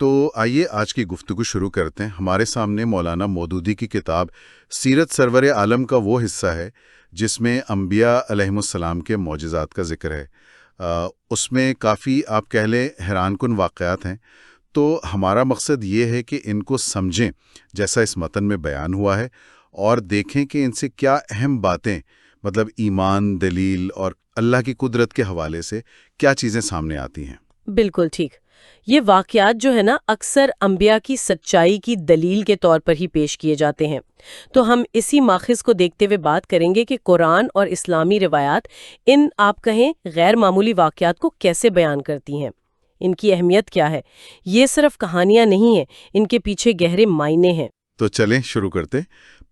تو آئیے آج کی گفتگو شروع کرتے ہیں۔ ہمارے سامنے مولانا مودودی کی کتاب سیرت سرور عالم کا وہ حصہ ہے جس میں انبیاء علیہم السلام کے معجزات کا ذکر ہے۔ اس میں کافی آپ کہہ لیں حیران کن واقعات ہیں، تو ہمارا مقصد یہ ہے کہ ان کو سمجھیں جیسا اس متن میں بیان ہوا ہے، اور دیکھیں کہ ان سے کیا اہم باتیں، مطلب ایمان، دلیل اور اللہ کی قدرت کے حوالے سے کیا چیزیں سامنے آتی ہیں۔ بالکل ٹھیک۔ یہ واقعات جو ہے نا اکثر انبیاء کی سچائی کی دلیل کے طور پر ہی پیش کیے جاتے ہیں، تو ہم اسی ماخذ کو دیکھتے ہوئے بات کریں گے کہ قرآن اور اسلامی روایات ان آپ کہیں غیر معمولی واقعات کو کیسے بیان کرتی ہیں، ان کی اہمیت کیا ہے۔ یہ صرف کہانیاں نہیں ہیں، ان کے پیچھے گہرے معنی ہیں۔ تو چلیں شروع کرتے۔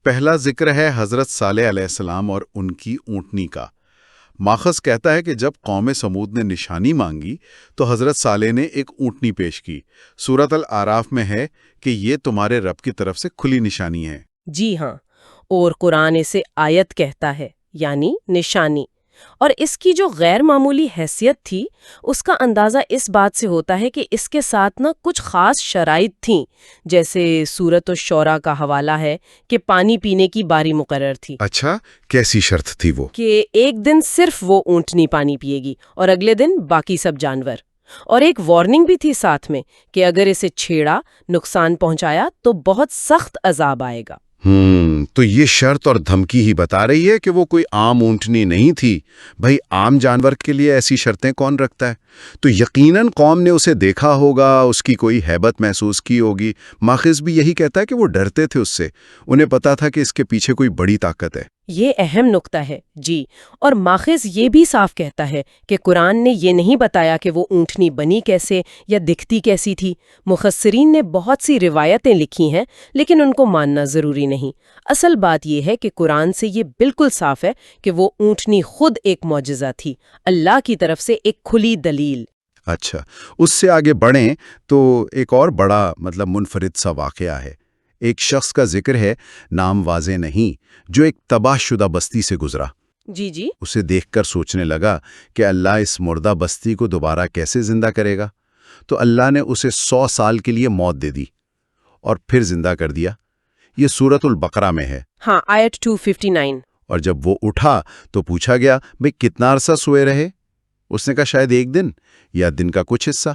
پہلا ذکر ہے حضرت صالح علیہ السلام اور ان کی اونٹنی کا۔ ماخذ کہتا ہے کہ جب قوم سمود نے نشانی مانگی تو حضرت صالح نے ایک اونٹنی پیش کی۔ سورۃ الاعراف میں ہے کہ یہ تمہارے رب کی طرف سے کھلی نشانی ہے۔ جی ہاں، اور قرآن اسے آیت کہتا ہے، یعنی نشانی۔ اور اس کی جو غیر معمولی حیثیت تھی اس کا اندازہ اس بات سے ہوتا ہے کہ اس کے ساتھ نا کچھ خاص شرائط تھیں، جیسے سورۃ الشعراء کا حوالہ ہے کہ پانی پینے کی باری مقرر تھی۔ اچھا، کیسی شرط تھی وہ؟ کہ ایک دن صرف وہ اونٹنی پانی پیے گی اور اگلے دن باقی سب جانور، اور ایک وارننگ بھی تھی ساتھ میں کہ اگر اسے چھیڑا، نقصان پہنچایا تو بہت سخت عذاب آئے گا۔ تو یہ شرط اور دھمکی ہی بتا رہی ہے کہ وہ کوئی عام اونٹنی نہیں تھی۔ بھائی عام جانور کے لیے ایسی شرطیں کون رکھتا ہے؟ تو یقیناً قوم نے اسے دیکھا ہوگا، اس کی کوئی ہیبت محسوس کی ہوگی۔ ماخذ بھی یہی کہتا ہے کہ وہ ڈرتے تھے اس سے، انہیں پتا تھا کہ اس کے پیچھے کوئی بڑی طاقت ہے۔ یہ اہم نقطہ ہے جی، اور ماخذ یہ بھی صاف کہتا ہے کہ قرآن نے یہ نہیں بتایا کہ وہ اونٹنی بنی کیسے یا دکھتی کیسی تھی۔ مفسرین نے بہت سی روایتیں لکھی ہیں، لیکن ان کو ماننا ضروری نہیں۔ اصل بات یہ ہے کہ قرآن سے یہ بالکل صاف ہے کہ وہ اونٹنی خود ایک معجزہ تھی، اللہ کی طرف سے ایک کھلی دلیل۔ اچھا، اس سے آگے بڑھیں تو ایک اور بڑا منفرد سا واقعہ ہے۔ ایک شخص کا ذکر ہے، نام واضح نہیں، جو ایک تباہ شدہ بستی سے گزرا۔ جی اسے دیکھ کر سوچنے لگا کہ اللہ اس مردہ بستی کو دوبارہ کیسے زندہ کرے گا؟ تو اللہ نے اسے 100 سال کے لیے موت دے دی اور پھر زندہ کر دیا۔ یہ سورۃ البقرہ میں ہے۔ ہاں، آیت 259۔ اور جب وہ اٹھا تو پوچھا گیا، بھئی کتنا عرصہ سوئے رہے؟ اس نے کہا شاید ایک دن یا دن کا کچھ حصہ۔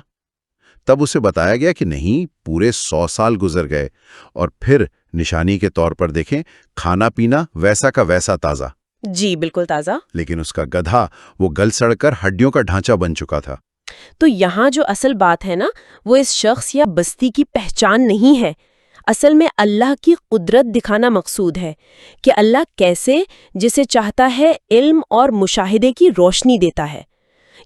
تب اسے بتایا گیا کہ نہیں، پورے 100 سال گزر گئے، اور پھر نشانی کے طور پر دیکھیں، کھانا پینا ویسا کا ویسا تازہ۔ جی بالکل تازہ۔ لیکن اس کا گدھا وہ گل سڑ کر ہڈیوں کا ڈھانچہ بن چکا تھا۔ تو یہاں جو اصل بات ہے نا، وہ اس شخص یا بستی کی پہچان نہیں ہے، اصل میں اللہ کی قدرت دکھانا مقصود ہے کہ اللہ کیسے جسے چاہتا ہے علم اور مشاہدے کی روشنی دیتا ہے۔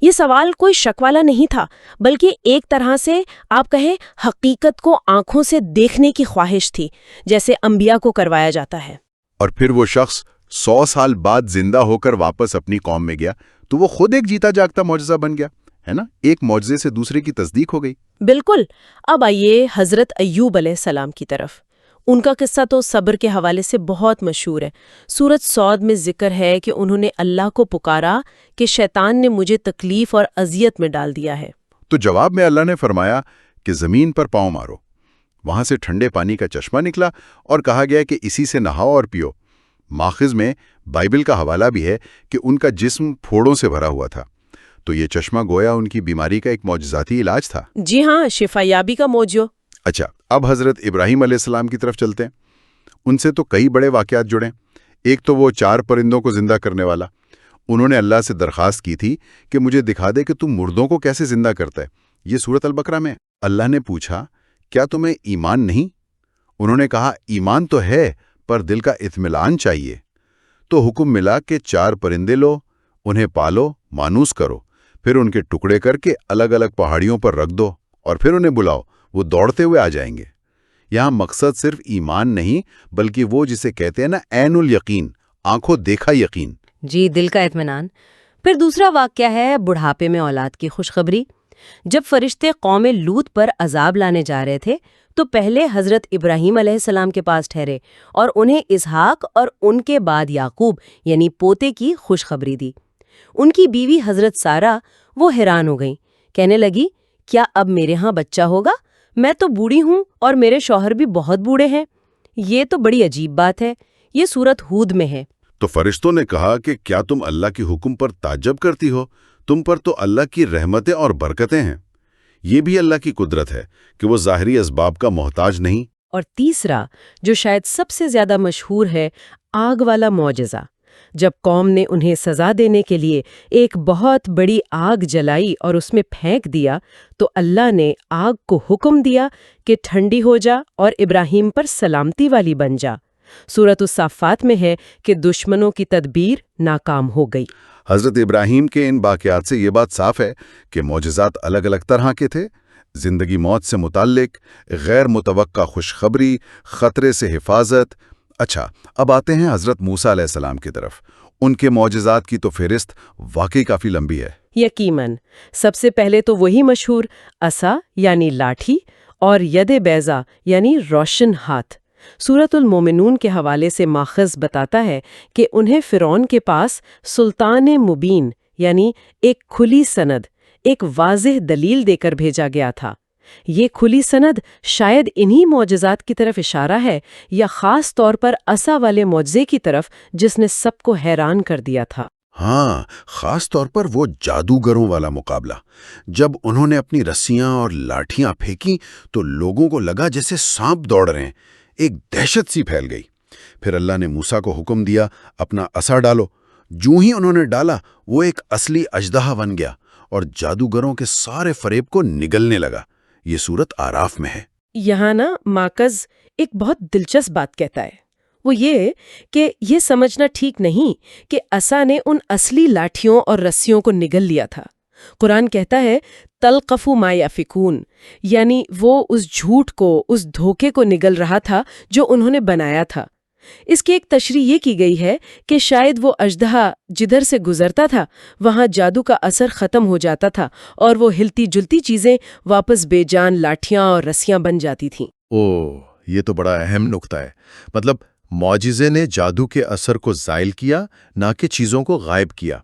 یہ سوال کوئی شک والا نہیں تھا، بلکہ ایک طرح سے آپ کہیں حقیقت کو آنکھوں سے دیکھنے کی خواہش تھی، جیسے انبیاء کو کروایا جاتا ہے۔ اور پھر وہ شخص 100 سال بعد زندہ ہو کر واپس اپنی قوم میں گیا تو وہ خود ایک جیتا جاگتا معجزہ بن گیا، ہے نا؟ ایک معجزے سے دوسرے کی تصدیق ہو گئی۔ بالکل۔ اب آئیے حضرت ایوب علیہ السلام کی طرف۔ ان کا قصہ تو صبر کے حوالے سے بہت مشہور ہے۔ سورۃ صاد میں ذکر ہے کہ انہوں نے اللہ کو پکارا کہ شیطان نے مجھے تکلیف اور اذیت میں ڈال دیا ہے۔ تو جواب میں اللہ نے فرمایا کہ زمین پر پاؤں مارو۔ وہاں سے ٹھنڈے پانی کا چشمہ نکلا اور کہا گیا کہ اسی سے نہاؤ اور پیو۔ ماخذ میں بائبل کا حوالہ بھی ہے کہ ان کا جسم پھوڑوں سے بھرا ہوا تھا، تو یہ چشمہ گویا ان کی بیماری کا ایک معجزاتی علاج تھا۔ جی ہاں، شفا یابی کا موجو۔ اچھا، اب حضرت ابراہیم علیہ السلام کی طرف چلتے ہیں۔ ان سے تو کئی بڑے واقعات جڑیں۔ ایک تو وہ 4 پرندوں کو زندہ کرنے والا۔ انہوں نے اللہ سے درخواست کی تھی کہ مجھے دکھا دے کہ تم مردوں کو کیسے زندہ کرتا ہے۔ یہ سورۃ البقرہ میں۔ اللہ نے پوچھا، کیا تمہیں ایمان نہیں؟ انہوں نے کہا، ایمان تو ہے پر دل کا اطمینان چاہیے۔ تو حکم ملا کہ 4 پرندے لو، انہیں پالو، مانوس کرو، پھر ان کے ٹکڑے کر کے الگ الگ پہاڑیوں پر رکھ دو اور پھر انہیں بلاؤ، وہ دوڑتے ہوئے آ جائیں گے۔ یہاں مقصد صرف ایمان نہیں، بلکہ وہ جسے کہتے ہیں نا عین الیقین، آنکھوں دیکھا یقین۔ جی، دل کا اطمینان۔ پھر دوسرا واقعہ ہے بڑھاپے میں اولاد کی خوشخبری۔ جب فرشتے قوم لوط پر عذاب لانے جا رہے تھے تو پہلے حضرت ابراہیم علیہ السلام کے پاس ٹھہرے اور انہیں اسحاق اور ان کے بعد یعقوب یعنی پوتے کی خوشخبری دی۔ ان کی بیوی حضرت سارہ وہ حیران ہو گئیں، کہنے لگی، کیا اب میرے ہاں بچہ ہوگا؟ میں تو بوڑھی ہوں اور میرے شوہر بھی بہت بوڑھے ہیں۔ یہ تو بڑی عجیب بات ہے۔ یہ سورت ہود میں ہے۔ تو فرشتوں نے کہا کہ کیا تم اللہ کے حکم پر تعجب کرتی ہو؟ تم پر تو اللہ کی رحمتیں اور برکتیں ہیں۔ یہ بھی اللہ کی قدرت ہے کہ وہ ظاہری اسباب کا محتاج نہیں۔ اور تیسرا، جو شاید سب سے زیادہ مشہور ہے، آگ والا معجزہ۔ جب قوم نے انہیں سزا دینے کے لیے ایک بہت بڑی آگ جلائی اور اس میں پھینک دیا، تو اللہ نے آگ کو حکم دیا کہ ٹھنڈی ہو جا اور ابراہیم پر سلامتی والی بن جا۔ سورۃ الصافات میں ہے کہ دشمنوں کی تدبیر ناکام ہو گئی۔ حضرت ابراہیم کے ان واقعات سے یہ بات صاف ہے کہ معجزات الگ الگ طرح کے تھے، زندگی موت سے متعلق، غیر متوقع خوشخبری، خطرے سے حفاظت۔ اچھا، اب آتے ہیں حضرت موسیٰ علیہ السلام کی طرف۔ ان کے معجزات کی تو فہرست واقعی کافی لمبی ہے۔ یقیناً سب سے پہلے تو وہی مشہور عصا یعنی لاٹھی اور ید بیضا یعنی روشن ہاتھ۔ سورۃ المومنون کے حوالے سے ماخذ بتاتا ہے کہ انہیں فرعون کے پاس سلطان مبین یعنی ایک کھلی سند، ایک واضح دلیل دے کر بھیجا گیا تھا۔ یہ کھلی سند شاید انہی معجزات کی طرف اشارہ ہے، یا خاص طور پر عصا والے معجزے کی طرف جس نے سب کو حیران کر دیا تھا۔ ہاں، خاص طور پر وہ جادوگروں والا مقابلہ۔ جب انہوں نے اپنی رسیاں اور لاٹھیاں پھینکی تو لوگوں کو لگا جیسے سانپ دوڑ رہے ہیں۔ ایک دہشت سی پھیل گئی۔ پھر اللہ نے موسیٰ کو حکم دیا، اپنا عصا ڈالو۔ جو ہی انہوں نے ڈالا، وہ ایک اصلی اژدہا بن گیا اور جادوگروں کے سارے فریب کو نگلنے لگا۔ یہ سورت آراف میں ہے۔ یہاں ماکز ایک بہت دلچسپ بات کہتا ہے، وہ یہ کہ یہ سمجھنا ٹھیک نہیں کہ عصا نے ان اصلی لاٹھیوں اور رسیوں کو نگل لیا تھا۔ قرآن کہتا ہے تلقف ما یافکون، یعنی وہ اس جھوٹ کو، اس دھوکے کو نگل رہا تھا جو انہوں نے بنایا تھا۔ اس کی ایک تشریح یہ کی گئی ہے کہ شاید وہ اژدہا جدھر سے گزرتا تھا وہاں جادو کا اثر ختم ہو جاتا تھا اور وہ ہلتی جلتی چیزیں واپس بے جان لاٹھیاں اور رسیاں بن جاتی تھیں۔ یہ تو بڑا اہم نقطہ ہے۔ مطلب معجزے نے جادو کے اثر کو زائل کیا، نہ کہ چیزوں کو غائب کیا۔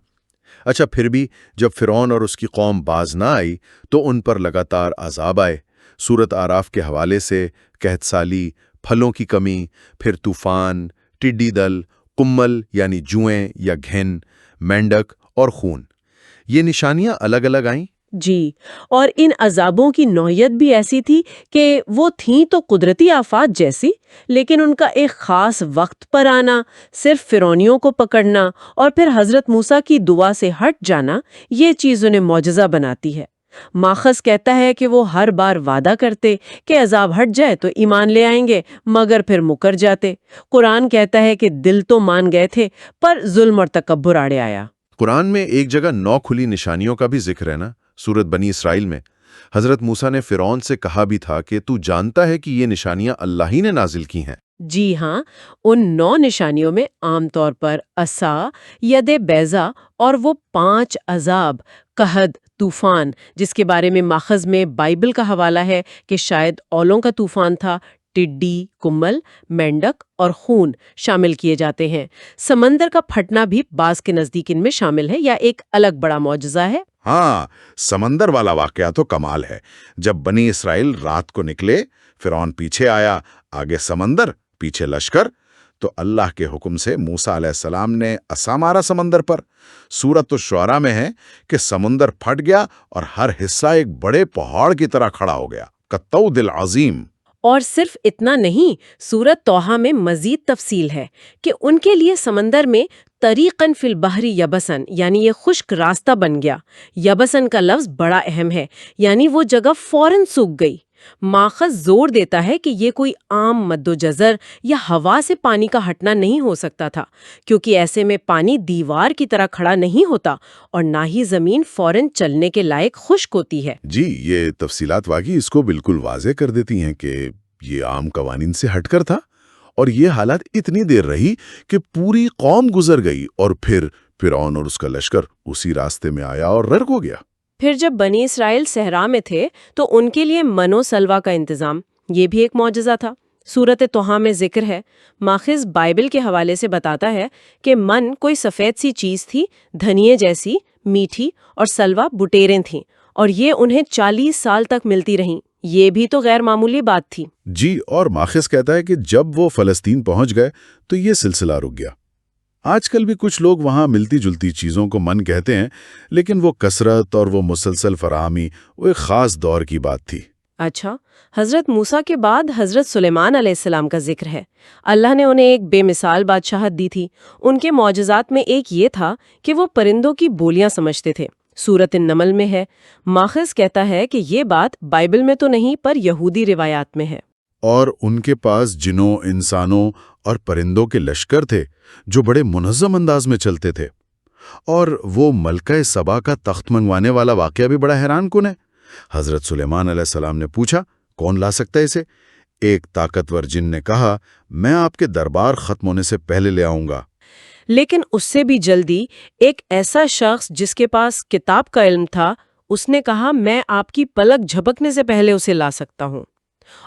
اچھا، پھر بھی جب فرعون اور اس کی قوم باز نہ آئی تو ان پر لگاتار عذاب آئے۔ سورت آراف کے حوالے سے قحط سالی، پھلوں کی کمی، پھر طوفان، ٹڈی دل، کمل یعنی جوئیں یا گھن، مینڈک اور خون، یہ نشانیاں الگ الگ آئیں۔ جی، اور ان عذابوں کی نوعیت بھی ایسی تھی کہ وہ تھیں تو قدرتی آفات جیسی، لیکن ان کا ایک خاص وقت پر آنا، صرف فرعونیوں کو پکڑنا اور پھر حضرت موسیٰ کی دعا سے ہٹ جانا، یہ چیز انہیں معجزہ بناتی ہے۔ ماخذ کہتا ہے کہ وہ ہر بار وعدہ کرتے کہ عذاب ہٹ جائے تو ایمان لے آئیں گے، مگر پھر مکر جاتے۔ قرآن کہتا ہے کہ دل تو مان گئے تھے پر ظلم اور تکبر آڑے آیا۔ قرآن میں ایک جگہ 9 کھلی نشانیوں کا بھی ذکر ہے نا، سورت بنی اسرائیل میں۔ حضرت موسیٰ نے فرعون سے کہا بھی تھا کہ تو جانتا ہے کہ یہ نشانیاں اللہ ہی نے نازل کی ہیں۔ جی ہاں، ان 9 نشانیوں میں عام طور پر عصا، ید بیضا اور وہ 5 عذاب، قحط، طوفان، جس کے بارے میں ماخذ میں بائبل کا حوالہ ہے کہ شاید اولوں کا طوفان تھا، ٹڈی، کمل، مینڈک اور خون شامل کیے جاتے ہیں۔ سمندر کا پھٹنا بھی بعض کے نزدیک ان میں شامل ہے یا ایک الگ بڑا معجزہ ہے۔ ہاں، سمندر والا واقعہ تو کمال ہے۔ جب بنی اسرائیل رات کو نکلے، فرعون پیچھے آیا، آگے سمندر، پیچھے لشکر، تو اللہ کے حکم سے موسیٰ علیہ السلام نے عصا مارا سمندر پر۔ سورۃ الشعراء میں ہے کہ سمندر پھٹ گیا اور ہر حصہ ایک بڑے پہاڑ کی طرح کھڑا ہو گیا، کالطود العظیم۔ اور صرف اتنا نہیں، سورۃ طٰہٰ میں مزید تفصیل ہے کہ ان کے لیے سمندر میں طریقاً فی البحر یبسن، یعنی یہ خشک راستہ بن گیا۔ یبسن کا لفظ بڑا اہم ہے، یعنی وہ جگہ فوراً سوکھ گئی۔ ماخذ زور دیتا ہے کہ یہ کوئی عام مد و جزر یا ہوا سے پانی کا ہٹنا نہیں ہو سکتا تھا، کیونکہ ایسے میں پانی دیوار کی طرح کھڑا نہیں ہوتا اور نہ ہی زمین فوراً چلنے کے لائق خشک ہوتی ہے۔ جی، یہ تفصیلات واقعی اس کو بالکل واضح کر دیتی ہیں کہ یہ عام قوانین سے ہٹ کر تھا، اور یہ حالت اتنی دیر رہی کہ پوری قوم گزر گئی، اور پھر فرعون اور اس کا لشکر اسی راستے میں آیا اور غرق ہو گیا۔ پھر جب بنی اسرائیل صحرا میں تھے تو ان کے لیے من و سلوا کا انتظام، یہ بھی ایک معجزہ تھا۔ سورۃ طٰہٰ میں ذکر ہے، ماخذ بائبل کے حوالے سے بتاتا ہے کہ من کوئی سفید سی چیز تھی، دھنیے جیسی، میٹھی، اور سلوا بٹیریں تھیں، اور یہ انہیں 40 سال تک ملتی رہیں۔ یہ بھی تو غیر معمولی بات تھی۔ جی، اور ماخذ کہتا ہے کہ جب وہ فلسطین پہنچ گئے تو یہ سلسلہ رک گیا۔ آج کل بھی کچھ لوگ وہاں ملتی جلتی چیزوں کو من کہتے ہیں، لیکن وہ کثرت اور وہ مسلسل فراہمی وہ ایک خاص دور کی بات تھی۔ اچھا، حضرت موسیٰ کے بعد حضرت سلیمان علیہ السلام کا ذکر ہے۔ اللہ نے انہیں ایک بے مثال بادشاہت دی تھی۔ ان کے معجزات میں ایک یہ تھا کہ وہ پرندوں کی بولیاں سمجھتے تھے۔ سورۃ النمل میں ہے۔ ماخذ کہتا ہے کہ یہ بات بائبل میں تو نہیں پر یہودی روایات میں ہے۔ اور ان کے پاس جنوں، انسانوں اور پرندوں کے لشکر تھے جو بڑے منظم انداز میں چلتے تھے۔ اور وہ ملکہ سبا کا تخت منگوانے والا واقعہ بھی بڑا حیران کن ہے۔ حضرت سلیمان علیہ السلام نے پوچھا، کون لا سکتا ہے اسے؟ ایک طاقتور جن نے کہا، میں آپ کے دربار ختم ہونے سے پہلے لے آؤں گا۔ لیکن اس سے بھی جلدی ایک ایسا شخص جس کے پاس کتاب کا علم تھا، اس نے کہا، میں آپ کی پلک جھپکنے سے پہلے اسے لا سکتا ہوں۔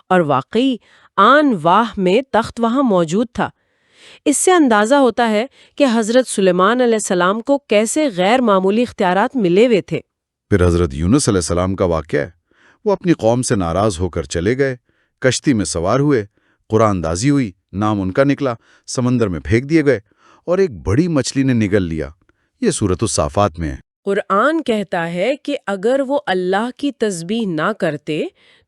اور واقعی آن واہ میں تخت وہاں موجود تھا۔ اس سے اندازہ ہوتا ہے کہ حضرت سلیمان علیہ السلام کو کیسے غیر معمولی اختیارات ملے ہوئے تھے۔ پھر حضرت یونس علیہ السلام کا واقعہ ہے۔ وہ اپنی قوم سے ناراض ہو کر چلے گئے، کشتی میں سوار ہوئے، قرآن اندازی ہوئی، نام ان کا نکلا، سمندر میں پھینک دیے گئے اور ایک بڑی مچھلی نے نگل لیا۔ یہ سورۃ الصافات میں ہے۔ قرآن کہتا ہے کہ اگر وہ اللہ کی تسبیح نہ کرتے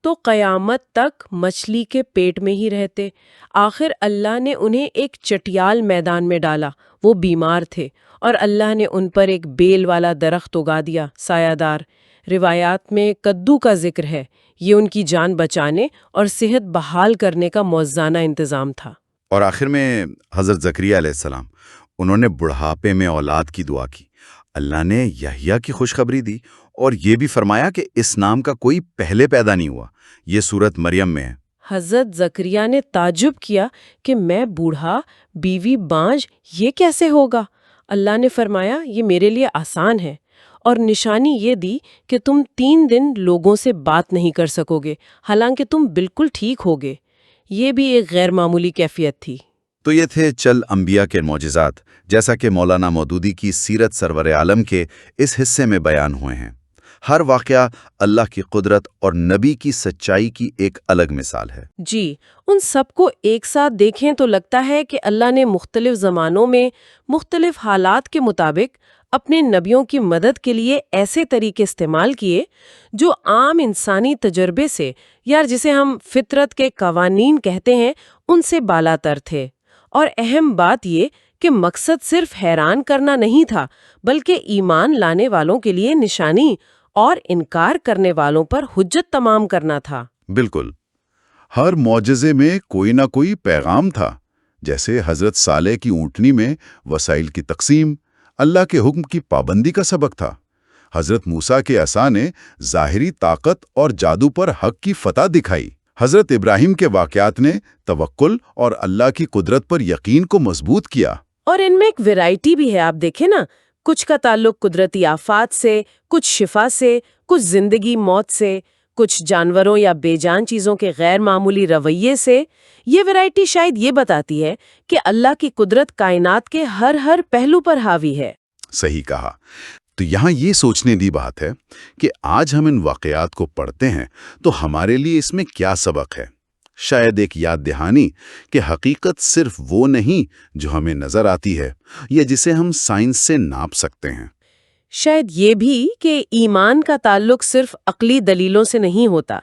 تو قیامت تک مچھلی کے پیٹ میں ہی رہتے۔ آخر اللہ نے انہیں ایک چٹیال میدان میں ڈالا، وہ بیمار تھے اور اللہ نے ان پر ایک بیل والا درخت اگا دیا، سایہ دار۔ روایات میں کدو کا ذکر ہے۔ یہ ان کی جان بچانے اور صحت بحال کرنے کا موزانہ انتظام تھا۔ اور آخر میں حضرت زکریا علیہ السلام، انہوں نے بڑھاپے میں اولاد کی دعا کی۔ اللہ نے یحییٰ کی خوشخبری دی اور یہ بھی فرمایا کہ اس نام کا کوئی پہلے پیدا نہیں ہوا۔ یہ سورت مریم میں ہے۔ حضرت زکریا نے تعجب کیا کہ میں بوڑھا، بیوی بانجھ، یہ کیسے ہوگا؟ اللہ نے فرمایا، یہ میرے لیے آسان ہے، اور نشانی یہ دی کہ تم 3 دن لوگوں سے بات نہیں کر سکو گے، حالانکہ تم بالکل ٹھیک ہوگے۔ یہ بھی ایک غیر معمولی کیفیت تھی۔ تو یہ تھے چل انبیاء کے معجزات، جیسا کہ مولانا مودودی کی سیرت سرور عالم کے اس حصے میں بیان ہوئے ہیں۔ ہر واقعہ اللہ کی قدرت اور نبی کی سچائی کی ایک الگ مثال ہے۔ جی، ان سب کو ایک ساتھ دیکھیں تو لگتا ہے کہ اللہ نے مختلف زمانوں میں مختلف حالات کے مطابق اپنے نبیوں کی مدد کے لیے ایسے طریقے استعمال کیے جو عام انسانی تجربے سے، یا جسے ہم فطرت کے قوانین کہتے ہیں، ان سے بالا تر تھے۔ اور اہم بات یہ کہ مقصد صرف حیران کرنا نہیں تھا، بلکہ ایمان لانے والوں کے لیے نشانی اور انکار کرنے والوں پر حجت تمام کرنا تھا۔ بالکل، ہر معجزے میں کوئی نہ کوئی پیغام تھا، جیسے حضرت صالح کی اونٹنی میں وسائل کی تقسیم اللہ کے حکم کی پابندی کا سبق تھا۔ حضرت موسیٰ کے عصا نے ظاہری طاقت اور جادو پر حق کی فتح دکھائی۔ حضرت ابراہیم کے واقعات نے توکل اور اللہ کی قدرت پر یقین کو مضبوط کیا۔ اور ان میں ایک ویرائٹی بھی ہے، آپ دیکھیں نا، کچھ کا تعلق قدرتی آفات سے، کچھ شفا سے، کچھ زندگی موت سے، کچھ جانوروں یا بے جان چیزوں کے غیر معمولی رویے سے۔ یہ ویرائٹی شاید یہ بتاتی ہے کہ اللہ کی قدرت کائنات کے ہر پہلو پر حاوی ہے۔ صحیح کہا۔ تو یہاں یہ سوچنے دی بات ہے کہ آج ہم ان واقعات کو پڑھتے ہیں تو ہمارے لیے اس میں کیا سبق ہے؟ شاید ایک یاد دہانی کہ حقیقت صرف وہ نہیں جو ہمیں نظر آتی ہے یا جسے ہم سائنس سے ناپ سکتے ہیں۔ شاید یہ بھی کہ ایمان کا تعلق صرف عقلی دلیلوں سے نہیں ہوتا،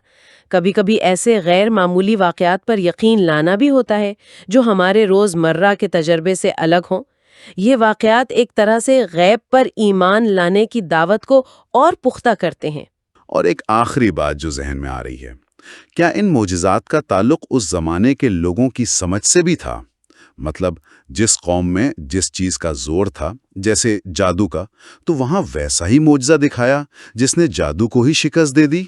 کبھی کبھی ایسے غیر معمولی واقعات پر یقین لانا بھی ہوتا ہے جو ہمارے روزمرہ کے تجربے سے الگ ہوں۔ یہ واقعات ایک طرح سے غیب پر ایمان لانے کی دعوت کو اور پختہ کرتے ہیں۔ اور ایک آخری بات جو ذہن میں آ رہی ہے، کیا ان معجزات کا تعلق اس زمانے کے لوگوں کی سمجھ سے بھی تھا؟ مطلب جس قوم میں جس چیز کا زور تھا، جیسے جادو کا، تو وہاں ویسا ہی معجزہ دکھایا جس نے جادو کو ہی شکست دے دی؟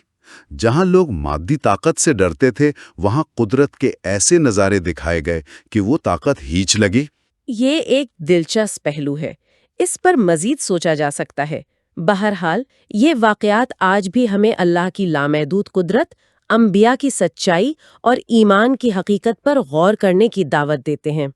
جہاں لوگ مادی طاقت سے ڈرتے تھے، وہاں قدرت کے ایسے نظارے دکھائے گئے کہ وہ طاقت ہیچ لگی۔ یہ ایک دلچسپ پہلو ہے، اس پر مزید سوچا جا سکتا ہے۔ بہرحال یہ واقعات آج بھی ہمیں اللہ کی لامحدود قدرت، انبیاء کی سچائی اور ایمان کی حقیقت پر غور کرنے کی دعوت دیتے ہیں۔